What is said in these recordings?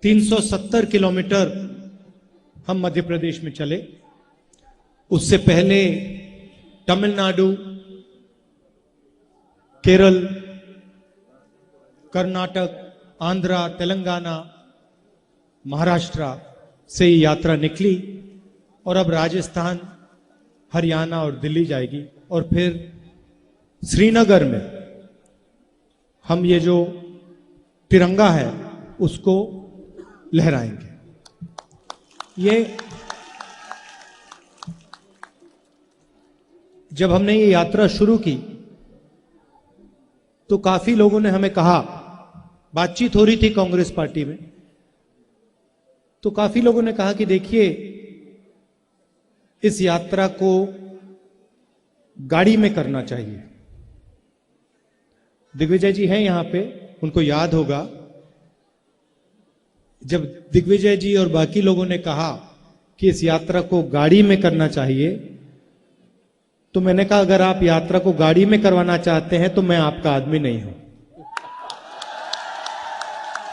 370 kilometre हम मध्य प्रदेश में चले। उससे पहले तमिलनाडु, केरल, कर्नाटक, आंध्रा, तेलंगाना, महाराष्ट्र से ये यात्रा निकली और अब राजस्थान, हरियाणा और दिल्ली जाएगी और फिर श्रीनगर में हम ये जो तिरंगा है उसको लहराएंगे। ये जब हमने ये यात्रा शुरू की तो काफी लोगों ने हमें कहा, बातचीत हो रही थी कांग्रेस पार्टी में, तो काफी लोगों ने कहा कि देखिए इस यात्रा को गाड़ी में करना चाहिए। दिग्विजय जी हैं यहां पे, उनको याद होगा जब दिग्विजय जी और बाकी लोगों ने कहा कि इस यात्रा को गाड़ी में करना चाहिए, तो मैंने कहा अगर आप यात्रा को गाड़ी में करवाना चाहते हैं तो मैं आपका आदमी नहीं हूं,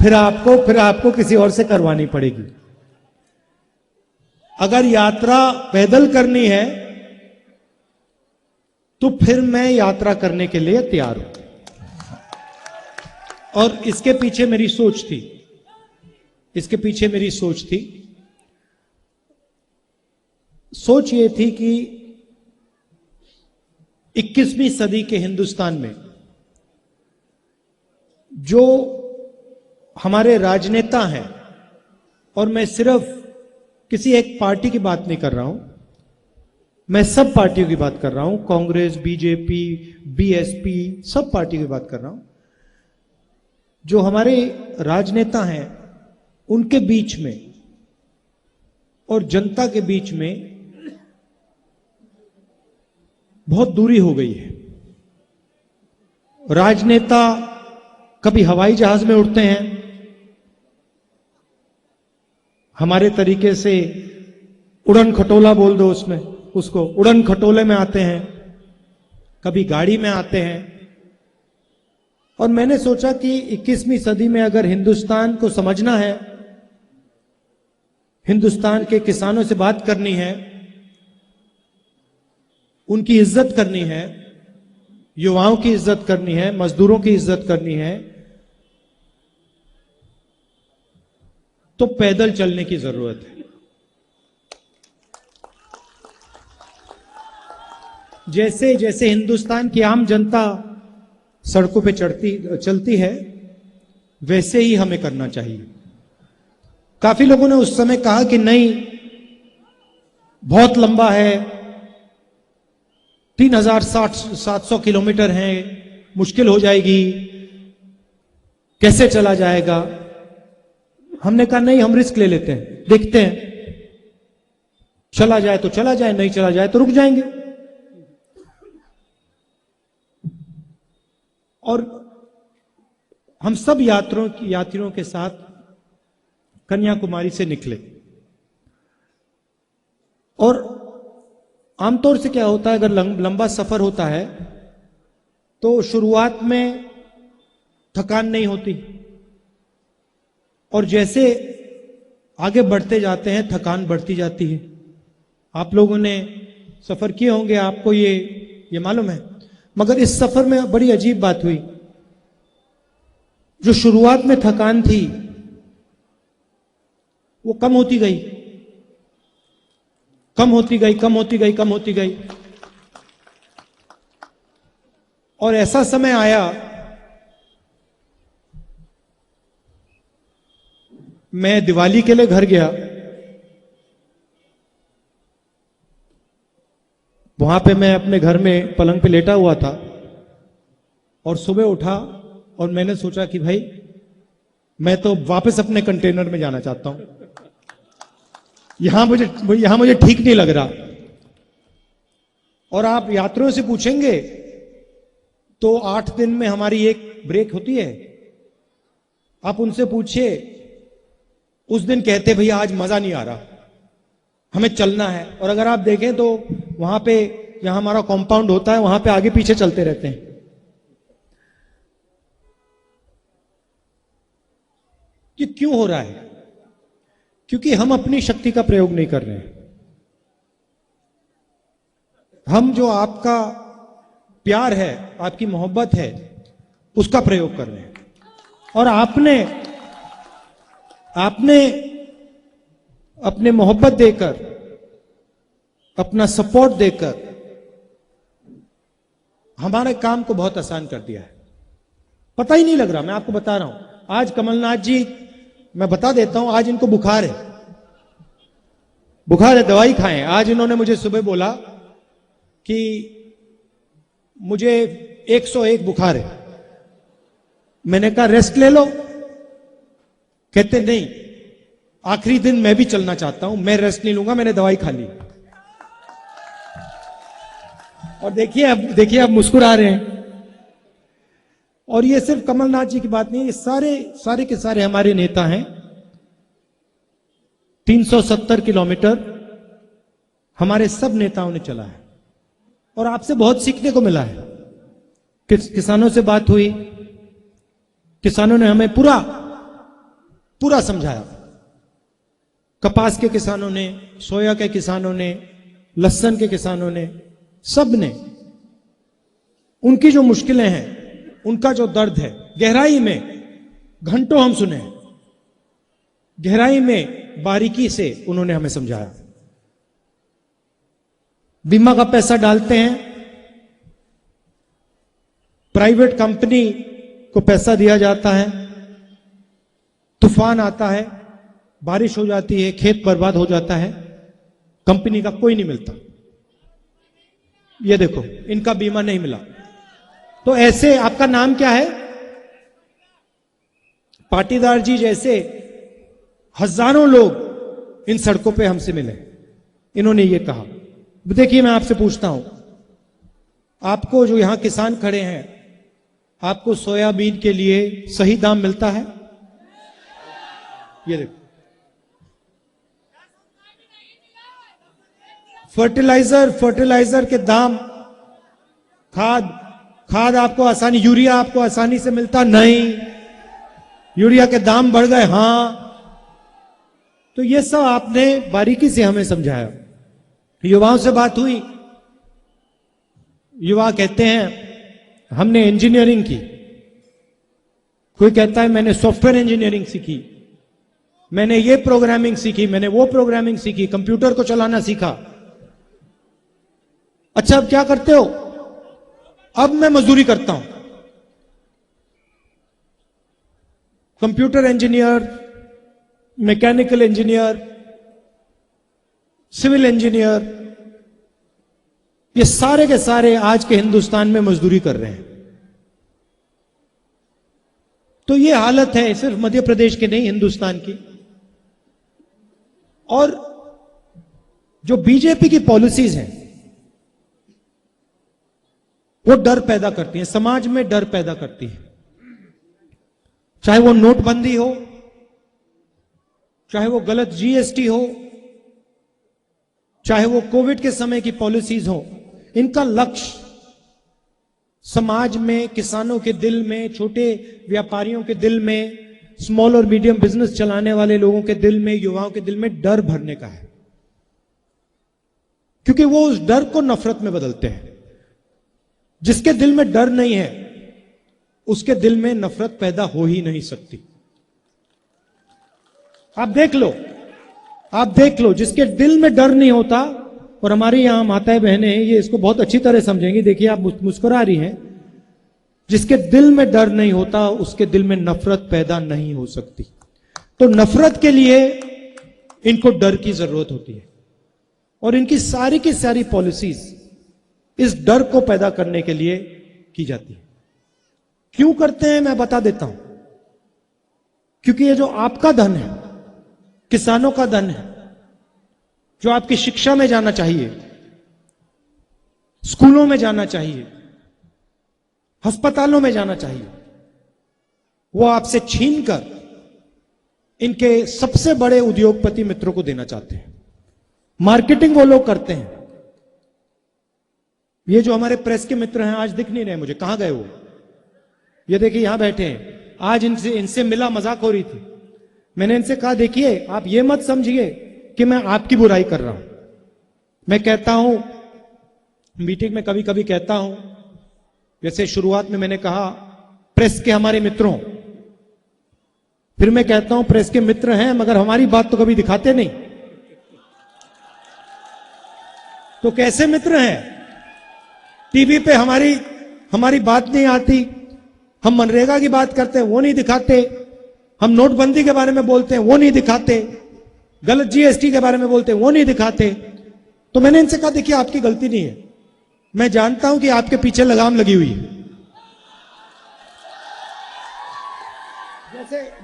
फिर आपको किसी और से करवानी पड़ेगी। अगर यात्रा पैदल करनी है तो फिर मैं यात्रा करने के लिए तैयार हूं। और इसके पीछे मेरी सोच थी, सोच ये थी कि 21वीं सदी के हिंदुस्तान में जो हमारे राजनेता हैं, और मैं सिर्फ किसी एक पार्टी की बात नहीं कर रहा हूं, मैं सब पार्टियों की बात कर रहा हूं, कांग्रेस, बीजेपी, बीएसपी, सब पार्टियों की बात कर रहा हूं। जो हमारे राजनेता हैं उनके बीच में और जनता के बीच में बहुत दूरी हो गई है। राजनेता कभी हवाई जहाज में उड़ते हैं, हमारे तरीके से उड़न खटोला बोल दो उसको उड़न खटोले में आते हैं, कभी गाड़ी में आते हैं। और मैंने सोचा कि 21वीं सदी में अगर हिंदुस्तान को समझना है, हिंदुस्तान के किसानों से बात करनी है, उनकी इज्जत करनी है, युवाओं की इज्जत करनी है, मजदूरों की इज्जत करनी है, तो पैदल चलने की जरूरत है। जैसे जैसे हिंदुस्तान की आम जनता सड़कों पे चलती है, वैसे ही हमें करना चाहिए। काफी लोगों ने उस समय कहा कि नहीं, बहुत लंबा है, 3700 किलोमीटर है, मुश्किल हो जाएगी, कैसे चला जाएगा। हमने कहा नहीं, हम रिस्क ले लेते हैं, देखते हैं, चला जाए तो चला जाए, नहीं चला जाए तो रुक जाएंगे। और हम सब यात्रियों के साथ कन्याकुमारी से निकले। और आमतौर से क्या होता है, अगर लंबा सफर होता है तो शुरुआत में थकान नहीं होती, और जैसे आगे बढ़ते जाते हैं थकान बढ़ती जाती है। आप लोगों ने सफर किए होंगे, आपको ये मालूम है। मगर इस सफर में बड़ी अजीब बात हुई, जो शुरुआत में थकान थी वो कम होती गई, कम होती गई, कम होती गई, कम होती गई। और ऐसा समय आया, मैं दिवाली के लिए घर गया, वहां पे मैं अपने घर में पलंग पे लेटा हुआ था, और सुबह उठा और मैंने सोचा कि भाई मैं तो वापस अपने कंटेनर में जाना चाहता हूं, यहां मुझे ठीक नहीं लग रहा। और आप यात्रियों से पूछेंगे तो 8 दिन में हमारी एक ब्रेक होती है, आप उनसे पूछिए, उस दिन कहते भैया आज मजा नहीं आ रहा, हमें चलना है। और अगर आप देखें तो वहां पे, जहां हमारा कॉम्पाउंड होता है, वहां पे आगे पीछे चलते रहते हैं। ये क्यों हो रहा है? क्योंकि हम अपनी शक्ति का प्रयोग नहीं कर रहे हैं। हम जो आपका प्यार है, आपकी मोहब्बत है, उसका प्रयोग कर रहे हैं। और आपने अपने मोहब्बत देकर, अपना सपोर्ट देकर हमारे काम को बहुत आसान कर दिया है। पता ही नहीं लग रहा, मैं आपको बता रहा हूं। आज कमलनाथ जी, मैं बता देता हूं, आज इनको बुखार है, दवाई खाएं। आज इन्होंने मुझे सुबह बोला कि मुझे 101 बुखार है। मैंने कहा रेस्ट ले लो। कहते नहीं, आखिरी दिन मैं भी चलना चाहता हूं, मैं रेस्ट नहीं लूंगा, मैंने दवाई खा ली। और देखिए अब मुस्कुरा रहे हैं। और ये सिर्फ कमलनाथ जी की बात नहीं है, ये सारे के सारे हमारे नेता हैं। 370 किलोमीटर हमारे सब नेताओं ने चला है और आपसे बहुत सीखने को मिला है। किसानों से बात हुई, किसानों ने हमें पूरा समझाया। कपास के किसानों ने, सोया के किसानों ने, लहसुन के किसानों ने, सब ने उनकी जो मुश्किलें हैं, उनका जो दर्द है, गहराई में घंटों हम सुने, गहराई में बारीकी से उन्होंने हमें समझाया। बीमा का पैसा डालते हैं, प्राइवेट कंपनी को पैसा दिया जाता है, तूफान आता है, बारिश हो जाती है, खेत बर्बाद हो जाता है, कंपनी का कोई नहीं मिलता। ये देखो, इनका बीमा नहीं मिला। तो ऐसे, आपका नाम क्या है? पाटीदार जी जैसे हजारों लोग इन सड़कों पे हमसे मिले, इन्होंने ये कहा। देखिए, मैं आपसे पूछता हूं, आपको जो यहां किसान खड़े हैं, आपको सोयाबीन के लिए सही दाम मिलता है? ये देखो, फर्टिलाइजर के दाम, खाद आपको आसानी, यूरिया आपको आसानी से मिलता नहीं, यूरिया के दाम बढ़ गए। हां, तो ये सब आपने बारीकी से हमें समझाया। युवाओं से बात हुई, युवा कहते हैं हमने इंजीनियरिंग की, कोई कहता है मैंने सॉफ्टवेयर इंजीनियरिंग सीखी, मैंने ये प्रोग्रामिंग सीखी, मैंने वो प्रोग्रामिंग सीखी, कंप्यूटर को चलाना सीखा। अच्छा, अब क्या करते हो? अब मैं मजदूरी करता हूं, computer engineer, mechanical engineer, civil engineer, ये सारे के सारे आज के हिंदुस्तान में मजदूरी कर रहे हैं। तो ये हालत है सिर्फ मध्य प्रदेश की नहीं, हिंदुस्तान की। और जो बीजेपी की पॉलिसीज हैं, वो डर पैदा करती हैं, समाज में डर पैदा करती है। चाहे वो नोटबंदी हो, चाहे वो गलत जीएसटी हो, चाहे वो कोविड के समय की पॉलिसीज हो, इनका लक्ष्य समाज में, किसानों के दिल में, छोटे व्यापारियों के दिल में, स्मॉल और मीडियम बिजनेस चलाने वाले लोगों के दिल में, युवाओं के दिल में डर भरने का है। क्योंकि वो उस डर को नफरत में बदलते हैं। जिसके दिल में डर नहीं है, उसके दिल में नफरत पैदा हो ही नहीं सकती। आप देख लो, जिसके दिल में डर नहीं होता, और हमारी यहां माताएं बहनें हैं, ये इसको बहुत अच्छी तरह समझेंगी। देखिए, आप मुस्कुरा रही हैं। जिसके दिल में डर नहीं होता, उसके दिल में नफरत पैदा नहीं हो सकती। तो नफरत के लिए इनको डर की जरूरत होती है, और इनकी सारी की सारी पॉलिसीज इस डर को पैदा करने के लिए की जाती है। क्यों करते हैं, मैं बता देता हूं। क्योंकि ये जो आपका धन है, किसानों का धन है, जो आपकी शिक्षा में जाना चाहिए, स्कूलों में जाना चाहिए, अस्पतालों में जाना चाहिए, वो आपसे छीनकर इनके सबसे बड़े उद्योगपति मित्रों को देना चाहते हैं। मार्केटिंग वो लोग करते हैं। ये जो हमारे प्रेस के मित्र हैं, आज दिख नहीं रहे मुझे, कहां गए वो? ये देखिए, यहां बैठे हैं। आज इनसे मिला, मजाक हो रही थी। मैंने इनसे कहा देखिए आप ये मत समझिए कि मैं आपकी बुराई कर रहा हूं। मैं कहता हूं, मीटिंग में कभी कभी कहता हूं, जैसे शुरुआत में मैंने कहा प्रेस के हमारे मित्रों, फिर मैं कहता हूं प्रेस के मित्र हैं मगर हमारी बात तो कभी दिखाते नहीं। तो कैसे मित्र हैं? टीवी पे हमारी बात नहीं आती, हम मनरेगा की बात करते हैं वो नहीं दिखाते, हम नोटबंदी के बारे में बोलते हैं वो नहीं दिखाते, गलत जीएसटी के बारे में बोलते हैं वो नहीं दिखाते। तो मैंने इनसे कहा देखिए आपकी गलती नहीं है, मैं जानता हूं कि आपके पीछे लगाम लगी हुई है।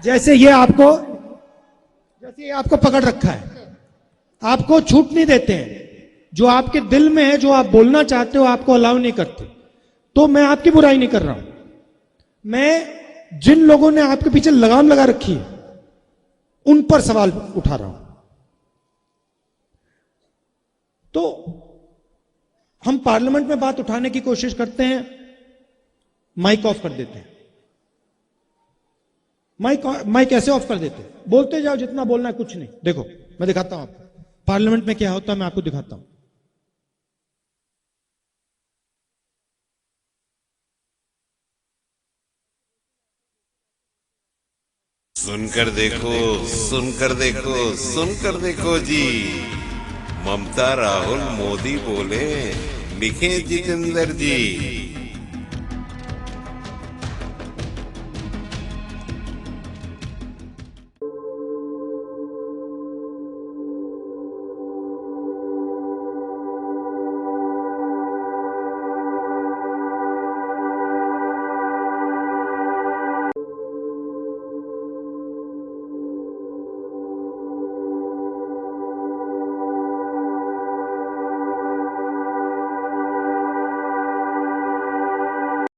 जैसे ये आपको पकड़ रखा है, आपको छूट नहीं देते हैं, जो आपके दिल में है, जो आप बोलना चाहते हो आपको अलाउ नहीं करते। तो मैं आपकी बुराई नहीं कर रहा हूं, मैं जिन लोगों ने आपके पीछे लगाम लगा रखी है उन पर सवाल उठा रहा हूं। तो हम पार्लियामेंट में बात उठाने की कोशिश करते हैं, माइक ऑफ कर देते हैं। माइक ऐसे ऑफ कर देते हैं, बोलते जाओ जितना बोलना है, कुछ नहीं। देखो मैं दिखाता हूं आपको पार्लियामेंट में क्या होता है, मैं आपको दिखाता हूं। सुनकर देखो, सुनकर देखो, सुनकर देखो जी। ममता राहुल मोदी बोले, लिखे जितेंद्र जी,